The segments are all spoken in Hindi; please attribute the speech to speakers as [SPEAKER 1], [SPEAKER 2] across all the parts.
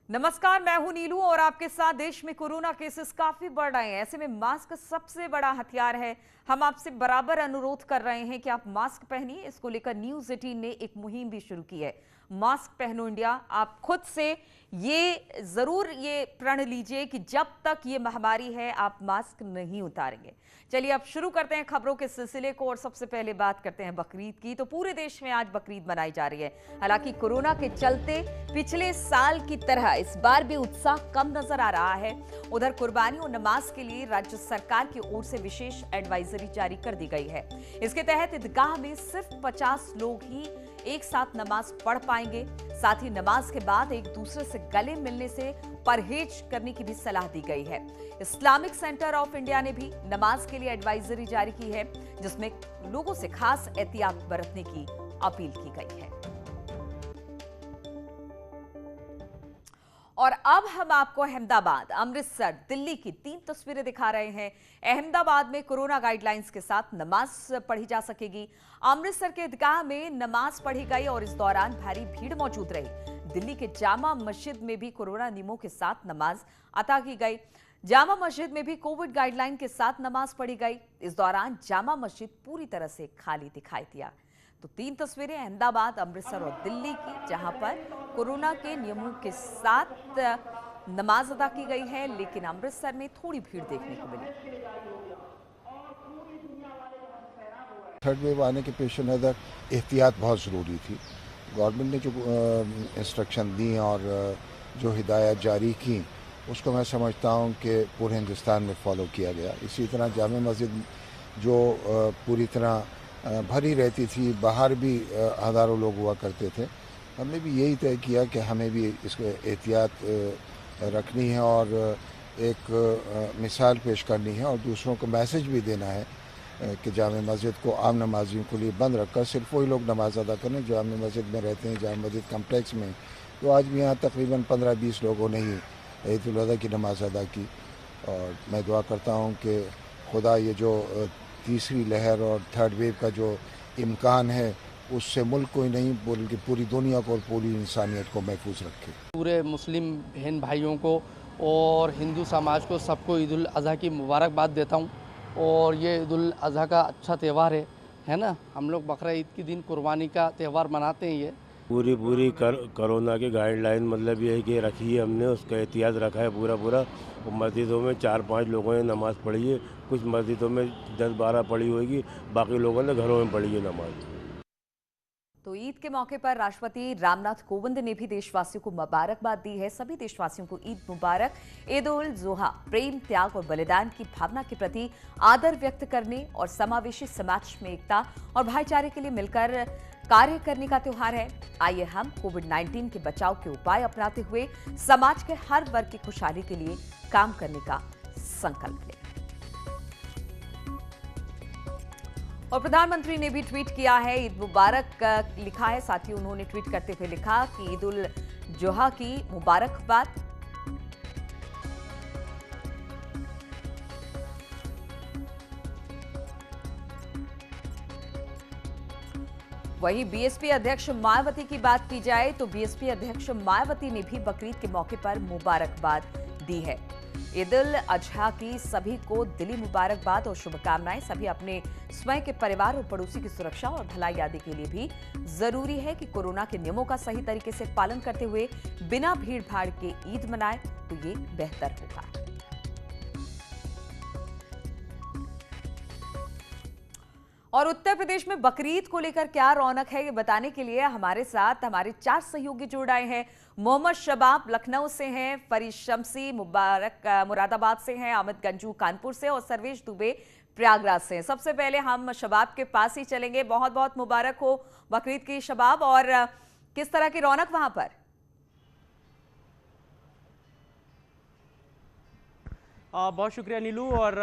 [SPEAKER 1] नमस्कार, मैं हूं नीलू और आपके साथ। देश में कोरोना केसेस काफी बढ़ रहे हैं। ऐसे में मास्क सबसे बड़ा हथियार है। हम आपसे बराबर अनुरोध कर रहे हैं कि आप मास्क पहनिए। इसको लेकर न्यूज़ 18 ने एक मुहिम भी शुरू की है, मास्क पहनो इंडिया। आप खुद से ये जरूर ये प्रण लीजिए कि जब तक ये महामारी है आप मास्क नहीं उतारेंगे। चलिए अब शुरू करते हैं खबरों के सिलसिले को और सबसे पहले बात करते हैं बकरीद की। तो पूरे देश में आज बकरीद मनाई जा रही है। हालांकि कोरोना के चलते पिछले साल की तरह इस बार भी उत्साह कम नजर आ रहा है। उधर कुर्बानी और नमाज के लिए राज्य सरकार की ओर से विशेष एडवाइजरी जारी कर दी गई है। इसके तहत ईदगाह में सिर्फ 50 लोग ही एक साथ नमाज पढ़ पाएंगे। साथ ही नमाज के बाद एक दूसरे से गले मिलने से परहेज करने की भी सलाह दी गई है। इस्लामिक सेंटर ऑफ इंडिया ने भी नमाज के लिए एडवाइजरी जारी की है, जिसमें लोगों से खास एहतियात बरतने की अपील की गई है। और अब हम आपको अहमदाबाद, अमृतसर, दिल्ली की 3 तस्वीरें दिखा रहे हैं। अहमदाबाद में कोरोना गाइडलाइंस के साथ नमाज पढ़ी जा सकेगी। अमृतसर के ईदगाह में नमाज पढ़ी गई और इस दौरान भारी भीड़ मौजूद रही। दिल्ली के जामा मस्जिद में भी कोरोना नियमों के साथ नमाज अता की गई। जामा मस्जिद में भी कोविड गाइडलाइन के साथ नमाज पढ़ी गई। इस दौरान जामा मस्जिद पूरी तरह से खाली दिखाई दिया। तो 3 तस्वीरें अहमदाबाद, अमृतसर और दिल्ली की, जहां पर कोरोना के नियमों के साथ नमाज अदा की गई है, लेकिन अमृतसर में थोड़ी भीड़ देखने को मिली।
[SPEAKER 2] थर्ड वेव आने के पेश नज़र एहतियात बहुत ज़रूरी थी। गवर्नमेंट ने जो इंस्ट्रक्शन दी और जो हिदायत जारी की, उसको मैं समझता हूँ कि पूरे हिंदुस्तान में फॉलो किया गया। इसी तरह जामा मस्जिद जो पूरी तरह भरी रहती थी, बाहर भी हज़ारों लोग हुआ करते थे। हमने भी यही तय किया कि हमें भी इसको एहतियात रखनी है और एक मिसाल पेश करनी है और दूसरों को मैसेज भी देना है कि जामा मस्जिद को आम नमाजियों के लिए बंद रखकर सिर्फ वही लोग नमाज अदा करें जामा मस्जिद में रहते हैं, जामा मस्जिद कम्प्लेक्स में। तो आज भी यहाँ तकरीबन 15-20 लोगों ने ही ईद उल अज़हा की नमाज अदा की। और मैं दुआ करता हूँ कि खुदा ये जो तीसरी लहर और थर्ड वेव का जो इम्कान है, उससे मुल्क को ही नहीं बल्कि पूरी दुनिया को और पूरी इंसानियत को महफूज रखे।
[SPEAKER 3] पूरे मुस्लिम बहन भाइयों को और हिंदू समाज को सबको ईद उल अज़हा की मुबारकबाद देता हूँ। और ये ईद उल अज़हा का अच्छा त्यौहार है ना। हम लोग बकरा ईद के दिन कुर्बानी का त्यौहार मनाते हैं। ये
[SPEAKER 4] पूरी कोरोना की गाइडलाइन मतलब ये है कि रखी है हमने, उसका एहतियात रखा है पूरा। और मस्जिदों में 4-5 लोगों ने नमाज़ पढ़ी है, कुछ मस्जिदों में 10-12 पढ़ी होगी, बाकी लोगों ने घरों में पढ़ी है नमाज।
[SPEAKER 1] तो ईद के मौके पर राष्ट्रपति रामनाथ कोविंद ने भी देशवासियों को मुबारकबाद दी है। सभी देशवासियों को ईद मुबारक। ईद उल जुहा प्रेम, त्याग और बलिदान की भावना के प्रति आदर व्यक्त करने और समावेशी समाज में एकता और भाईचारे के लिए मिलकर कार्य करने का त्योहार है। आइए हम कोविड-19 के बचाव के उपाय अपनाते हुए समाज के हर वर्ग की खुशहाली के लिए काम करने का संकल्प लें। और प्रधानमंत्री ने भी ट्वीट किया है, ईद मुबारक लिखा है। साथ ही उन्होंने ट्वीट करते हुए लिखा कि ईद उल जुहा की मुबारकबाद। वहीं बीएसपी अध्यक्ष मायावती की बात की जाए तो बीएसपी अध्यक्ष मायावती ने भी बकरीद के मौके पर मुबारकबाद दी है। ईद उल अजहा की सभी को दिली मुबारकबाद और शुभकामनाएं। सभी अपने स्वयं के परिवार और पड़ोसी की सुरक्षा और भलाई आदि के लिए भी जरूरी है कि कोरोना के नियमों का सही तरीके से पालन करते हुए बिना भीड़ भाड़ के ईद मनाएं, तो ये बेहतर होगा। और उत्तर प्रदेश में बकरीद को लेकर क्या रौनक है, ये बताने के लिए हमारे साथ हमारे 4 सहयोगी जुड़ आए हैं। मोहम्मद शबाब लखनऊ से हैं, फरीद शमसी मुरादाबाद से हैं, अमित गंजू कानपुर से और सर्वेश दुबे प्रयागराज से हैं। सबसे पहले हम शबाब के पास ही चलेंगे। बहुत बहुत मुबारक हो बकरीद की शबाब। और किस तरह की रौनक वहां पर?
[SPEAKER 5] बहुत शुक्रिया नीलू, और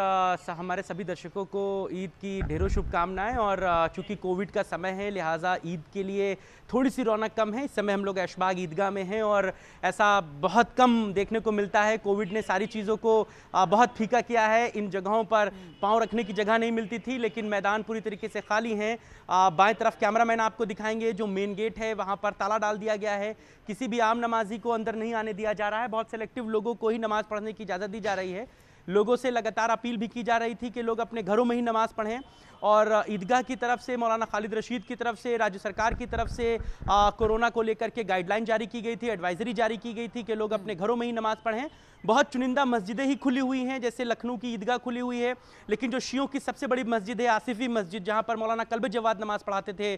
[SPEAKER 5] हमारे सभी दर्शकों को ईद की ढेरों शुभकामनाएं। और चूंकि कोविड का समय है लिहाजा ईद के लिए थोड़ी सी रौनक कम है। इस समय हम लोग ऐशबाग ईदगाह में हैं और ऐसा बहुत कम देखने को मिलता है। कोविड ने सारी चीज़ों को बहुत फीका किया है। इन जगहों पर पाँव रखने की जगह नहीं मिलती थी, लेकिन मैदान पूरी तरीके से खाली हैं। बाएं तरफ कैमरामैन आपको दिखाएंगे, जो मेन गेट है वहाँ पर ताला डाल दिया गया है। किसी भी आम नमाजी को अंदर नहीं आने दिया जा रहा है। बहुत सेलेक्टिव लोगों को ही नमाज पढ़ने की इजाज़त दी जा रही है। लोगों से लगातार अपील भी की जा रही थी कि लोग अपने घरों में ही नमाज पढ़ें। और ईदगाह की तरफ से, मौलाना खालिद रशीद की तरफ से, राज्य सरकार की तरफ से कोरोना को लेकर के गाइडलाइन जारी की गई थी, एडवाइजरी जारी की गई थी कि लोग अपने घरों में ही नमाज पढ़ें। बहुत चुनिंदा मस्जिदें ही खुली हुई हैं, जैसे लखनऊ की ईदगाह खुली हुई है, लेकिन जो शियों की सबसे बड़ी मस्जिद है आसिफी मस्जिद, जहां पर मौलाना कल्बे जवाद नमाज पढ़ाते थे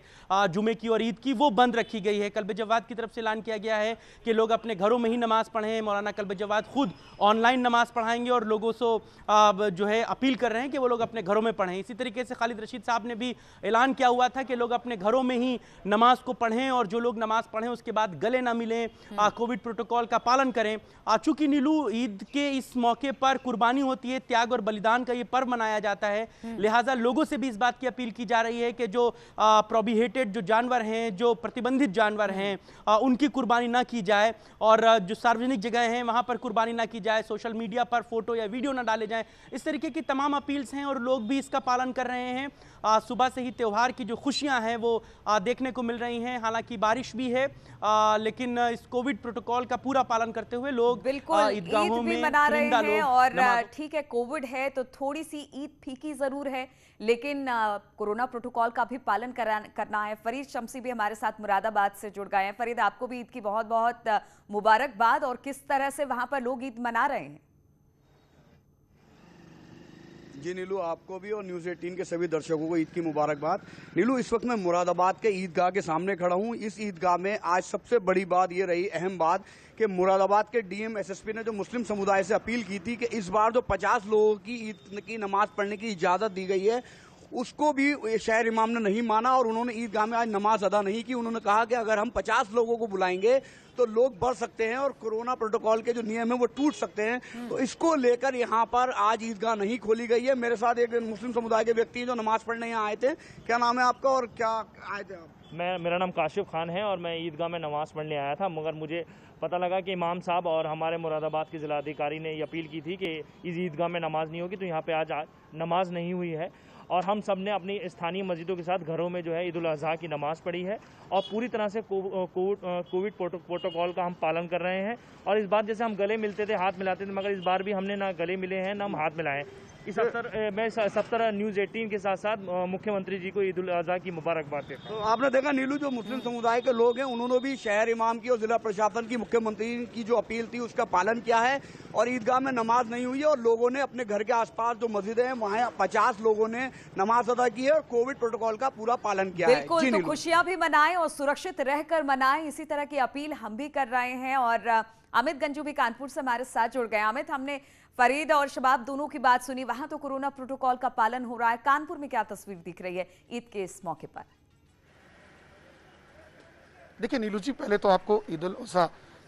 [SPEAKER 5] जुमे की और ईद की, वो बंद रखी गई है। कल्बे जवाद की तरफ से ऐलान किया गया है कि लोग अपने घरों में ही नमाज पढ़ें। मौलाना कल्बे जवाद खुद ऑनलाइन नमाज पढ़ाएंगे और लोगों से जो है अपील कर रहे हैं कि वो लोग अपने घरों में पढ़ें। इसी तरीके से खालिद रशीद साहब ने भी ऐलान किया हुआ था कि लोग अपने घरों में ही नमाज को पढ़ें और जो लोग नमाज पढ़ें उसके बाद गले ना मिलें, कोविड प्रोटोकॉल का पालन करें। चूंकि नीलू ईद के इस मौके पर कुर्बानी होती है, त्याग और बलिदान का ये पर्व मनाया जाता है, लिहाजा लोगों से भी इस बात की अपील की जा रही है कि जो प्रोहिबिटेड जो जानवर हैं, जो प्रतिबंधित जानवर हैं, उनकी कुर्बानी ना की जाए और जो सार्वजनिक जगह हैं वहां पर कुर्बानी ना की जाए, सोशल मीडिया पर फोटो या वीडियो ना डाले जाएं। इस तरीके की तमाम अपील्स हैं और लोग भी इसका पालन कर रहे हैं। सुबह से ही त्यौहार की जो खुशियां हैं वो देखने को मिल रही हैं। हालांकि बारिश भी है, लेकिन इस कोविड प्रोटोकॉल का पूरा पालन करते हुए लोग
[SPEAKER 1] बिल्कुल
[SPEAKER 5] ईदगाहों
[SPEAKER 1] ईद भी
[SPEAKER 5] में
[SPEAKER 1] मना रहे हैं। और
[SPEAKER 5] नमाज
[SPEAKER 1] ठीक है, कोविड है तो थोड़ी सी ईद फीकी जरूर है, लेकिन कोरोना प्रोटोकॉल का भी पालन करना है। फरीद शमसी भी हमारे साथ मुरादाबाद से जुड़ गए हैं। फरीद, आपको भी ईद की बहुत बहुत मुबारकबाद। और किस तरह से वहां पर लोग ईद मना रहे हैं?
[SPEAKER 6] जी नीलू, आपको भी और न्यूज़ 18 के सभी दर्शकों को ईद की मुबारकबाद। नीलू, इस वक्त मैं मुरादाबाद के ईदगाह के सामने खड़ा हूँ। इस ईदगाह में आज सबसे बड़ी बात ये रही, अहम बात, कि मुरादाबाद के डीएम एसएसपी ने जो मुस्लिम समुदाय से अपील की थी कि इस बार जो 50 लोगों की ईद की नमाज पढ़ने की इजाज़त दी गई है उसको भी शहर इमाम ने नहीं माना और उन्होंने ईदगाह में आज नमाज अदा नहीं की। उन्होंने कहा कि अगर हम 50 लोगों को बुलाएंगे तो लोग बढ़ सकते हैं और कोरोना प्रोटोकॉल के जो नियम है वो टूट सकते हैं। तो इसको लेकर यहाँ पर आज ईदगाह नहीं खोली गई है। मेरे साथ एक मुस्लिम समुदाय के व्यक्ति हैं जो नमाज पढ़ने यहाँ आए थे। क्या नाम है आपका और क्या आए थे आप?
[SPEAKER 7] मेरा नाम काशिफ खान है और मैं ईदगाह में नमाज़ पढ़ने आया था, मगर मुझे पता लगा कि इमाम साहब और हमारे मुरादाबाद के ज़िलाधिकारी ने ये अपील की थी कि इस ईदगाह में नमाज नहीं होगी, तो यहाँ पे आज नमाज नहीं हुई है। और हम सब ने अपनी स्थानीय मस्जिदों के साथ घरों में जो है ईद उल अज़हा की नमाज़ पढ़ी है और पूरी तरह से कोविड प्रोटोकॉल का हम पालन कर रहे हैं। और इस बार जैसे हम गले मिलते थे, हाथ मिलाते थे, मगर इस बार भी हमने ना गले मिले हैं ना हम हाथ मिलाए। इस अवसर मैं सप्ताह न्यूज़ 18 के साथ साथ मुख्यमंत्री जी को ईद उल अज़हा की मुबारकबाद देता हूं।
[SPEAKER 6] तो आपने देखा नीलू, जो मुस्लिम समुदाय के लोग हैं उन्होंने भी शहर इमाम की और जिला प्रशासन की, मुख्यमंत्री की जो अपील थी उसका पालन किया है और ईदगाह में नमाज नहीं हुई है और लोगों ने अपने घर के आसपास जो मस्जिदें हैं वहाँ 50 लोगों ने नमाज अदा की है और कोविड प्रोटोकॉल का पूरा पालन किया है।
[SPEAKER 1] बिल्कुल, तो खुशियां भी मनाएं और सुरक्षित रहकर मनाएं, इसी तरह की अपील हम भी कर रहे हैं। और अमित गंजू भी कानपुर से हमारे साथ जुड़ गए। अमित, हमने फरीद और शबाब दोनों की बात सुनी, वहां तो कोरोना प्रोटोकॉल का पालन हो रहा है, कानपुर में क्या तस्वीर दिख रही है ईद के इस मौके पर?
[SPEAKER 8] देखिए नीलू जी, पहले तो आपको ईद उल अज़हा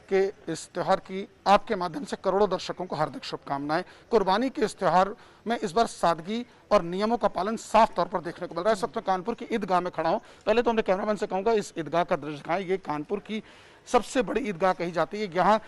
[SPEAKER 8] के इस त्यौहार की आपके माध्यम से करोड़ों दर्शकों को हार्दिक शुभकामनाएं। कुर्बानी के इस त्यौहार में इस बार सादगी और नियमों का पालन साफ तौर पर देखने को मिल रहा है। इस वक्त मैं कानपुर की ईदगाह में खड़ा हूं। पहले तो हमने कैमरामैन से कहूंगा इस ईदगाह का दृश्य दिखाएं। ये कानपुर की सबसे बड़ी ईदगाह कही जाती है। यहाँ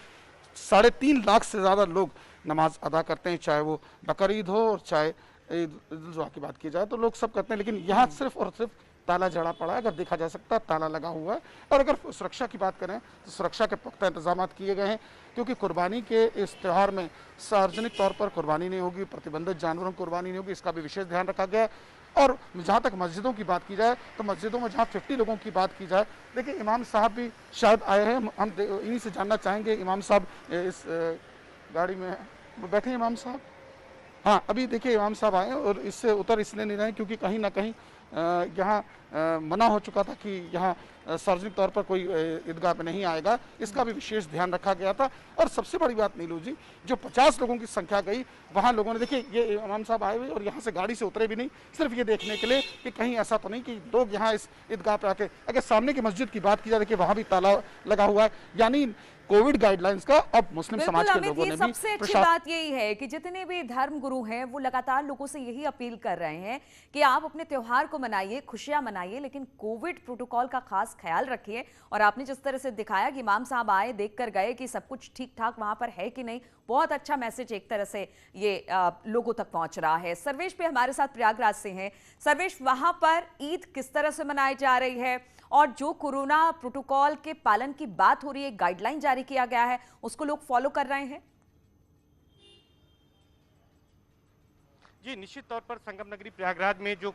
[SPEAKER 8] 3.5 लाख से ज़्यादा लोग नमाज अदा करते हैं, चाहे वो बकर ईद हो और चाहे ईद उल अज़हा की बात की जाए तो लोग सब करते हैं। लेकिन यहाँ सिर्फ और सिर्फ ताला जड़ा पड़ा है, अगर देखा जा सकता है ताला लगा हुआ है। और अगर सुरक्षा की बात करें तो सुरक्षा के पुख्ता इंतजाम किए गए हैं, क्योंकि कुर्बानी के इस त्यौहार में सार्वजनिक तौर पर कुर्बानी नहीं होगी, प्रतिबंधित जानवरों की कुर्बानी नहीं होगी, इसका भी विशेष ध्यान रखा गया है। और जहाँ तक मस्जिदों की बात की जाए तो मस्जिदों में जहाँ 50 लोगों की बात की जाए, देखिए इमाम साहब भी शायद आए हैं, हम इन्हीं से जानना चाहेंगे। इमाम साहब इस गाड़ी में बैठे, इमाम साहब, हाँ अभी देखिए इमाम साहब आए और इससे उतर इसलिए नहीं रहे क्योंकि कहीं ना कहीं यहाँ मना हो चुका था कि यहाँ सार्वजनिक तौर पर कोई ईदगाह पे नहीं आएगा, इसका भी विशेष ध्यान रखा गया था। और सबसे बड़ी बात नीलू जी, जो 50 लोगों की संख्या गई, वहाँ लोगों ने देखिए ये इमाम साहब आए हुए और यहाँ से गाड़ी से उतरे भी नहीं, सिर्फ ये देखने के लिए कि कहीं ऐसा तो नहीं कि लोग यहाँ इस ईदगाह पे आके, अगर सामने की मस्जिद की बात की जाए देखिए वहाँ भी ताला लगा हुआ है। यानी कोविड गाइडलाइंस का अब मुस्लिम समाज के लोगों ने भी
[SPEAKER 1] सबसे अच्छी बात यही है कि जितने भी धर्म गुरु हैं वो लगातार लोगों से यही अपील कर रहे हैं कि आप अपने त्योहार को मनाइए, खुशियां मनाइए, लेकिन कोविड प्रोटोकॉल का खास ख्याल रखिए। और आपने जिस तरह से दिखाया कि इमाम साहब आए, देख कर गए कि सब कुछ ठीक ठाक वहां पर है कि नहीं, बहुत अच्छा मैसेज एक तरह से ये लोगों तक पहुंच रहा है। सर्वेश भी हमारे साथ प्रयागराज से हैं। सर्वेश, वहां पर ईद किस तरह से मनाई जा रही है और जो कोरोना प्रोटोकॉल के पालन की बात हो रही है, गाइडलाइन जारी किया गया है, उसको लोग फॉलो कर रहे हैं?
[SPEAKER 9] जी, निश्चित तौर पर संगम नगरी प्रयागराज में जो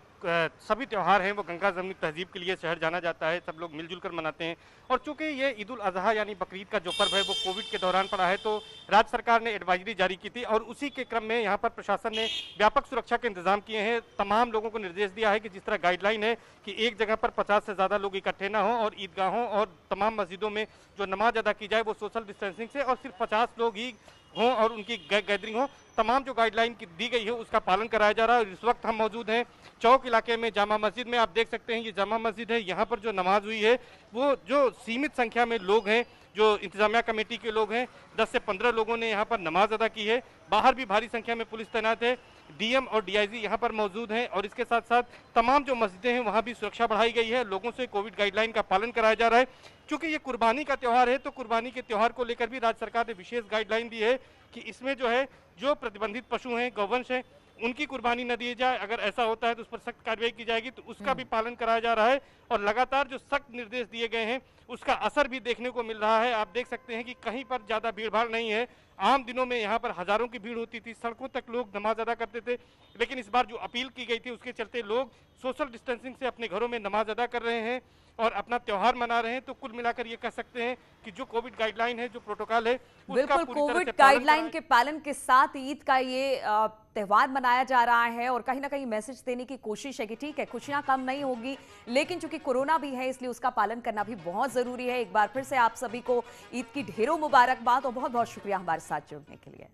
[SPEAKER 9] सभी त्यौहार हैं वो गंगा जमनी तहजीब के लिए शहर जाना जाता है, सब लोग मिलजुल कर मनाते हैं। और चूंकि ये ईद उल अजहा यानी बकरीद का जो पर्व है वो कोविड के दौरान पड़ा है, तो राज्य सरकार ने एडवाइजरी जारी की थी और उसी के क्रम में यहाँ पर प्रशासन ने व्यापक सुरक्षा के इंतजाम किए हैं। तमाम लोगों को निर्देश दिया है कि जिस तरह गाइडलाइन है कि एक जगह पर 50 से ज़्यादा लोग इकट्ठे ना हों और ईदगाहों और तमाम मस्जिदों में जो नमाज अदा की जाए वो सोशल डिस्टेंसिंग से और सिर्फ 50 लोग ही हों और उनकी गैदरिंग हो, तमाम जो गाइडलाइन दी गई है उसका पालन कराया जा रहा है। और इस वक्त हम मौजूद हैं चौक इलाके में जामा मस्जिद में। आप देख सकते हैं ये जामा मस्जिद है, यहाँ पर जो नमाज हुई है वो जो सीमित संख्या में लोग हैं, जो इंतजामिया कमेटी के लोग हैं, 10 से 15 लोगों ने यहाँ पर नमाज अदा की है। बाहर भी भारी संख्या में पुलिस तैनात है, डीएम और डीआईजी यहाँ पर मौजूद हैं और इसके साथ साथ तमाम जो मस्जिदें हैं वहाँ भी सुरक्षा बढ़ाई गई है। लोगों से कोविड गाइडलाइन का पालन कराया जा रहा है। क्योंकि ये कुर्बानी का त्यौहार है तो कुर्बानी के त्यौहार को लेकर भी राज्य सरकार ने विशेष गाइडलाइन दी है कि इसमें जो है जो प्रतिबंधित पशु हैं, गौवंश हैं, उनकी कुर्बानी न दी जाए। अगर ऐसा होता है तो उस पर सख्त कार्रवाई की जाएगी, तो उसका भी पालन कराया जा रहा है। और लगातार जो सख्त निर्देश दिए गए हैं उसका असर भी देखने को मिल रहा है। आप देख सकते हैं कि कहीं पर ज़्यादा भीड़ भाड़ नहीं है। आम दिनों में यहाँ पर हजारों की भीड़ होती थी, सड़कों तक लोग नमाज अदा करते थे, लेकिन इस बार जो अपील की गई थी उसके चलते लोग सोशल डिस्टेंसिंग से अपने घरों में नमाज अदा कर रहे हैं और अपना त्यौहार मना रहे हैं। तो कुल मिलाकर ये कह सकते हैं कि जो कोविड गाइडलाइन है, जो प्रोटोकॉल है,
[SPEAKER 1] बिल्कुल कोविड गाइडलाइन के पालन के साथ ईद का ये त्यौहार मनाया जा रहा है और कहीं ना कहीं मैसेज देने की कोशिश है कि ठीक है, खुशियां कम नहीं होगी, लेकिन चूंकि कोरोना भी है इसलिए उसका पालन करना भी बहुत जरूरी है। एक बार फिर से आप सभी को ईद की ढेरों मुबारकबाद और बहुत बहुत शुक्रिया हमारे साथ जुड़ने के लिए।